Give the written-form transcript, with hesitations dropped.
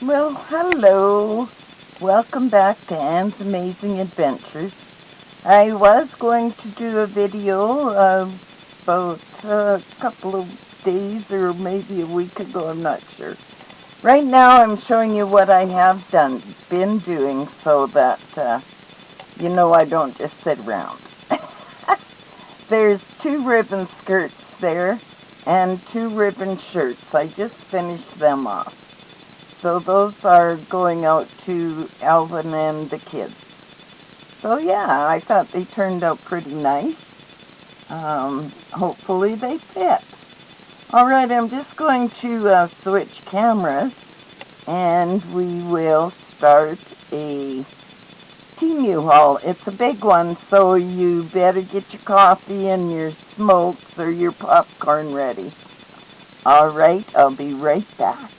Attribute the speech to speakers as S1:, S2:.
S1: Well, hello. Welcome back to Anne's Amazing Adventures. I was going to do a video about a couple of days or maybe a week ago, I'm not sure. Right now I'm showing you what I have been doing so that I don't just sit around. There's 2 ribbon skirts there and 2 ribbon shirts. I just finished them off. So those are going out to Alvin and the kids. So yeah, I thought they turned out pretty nice. Hopefully they fit. Alright, I'm just going to switch cameras and we will start a Temu haul. It's a big one, so you better get your coffee and your smokes or your popcorn ready. Alright, I'll be right back.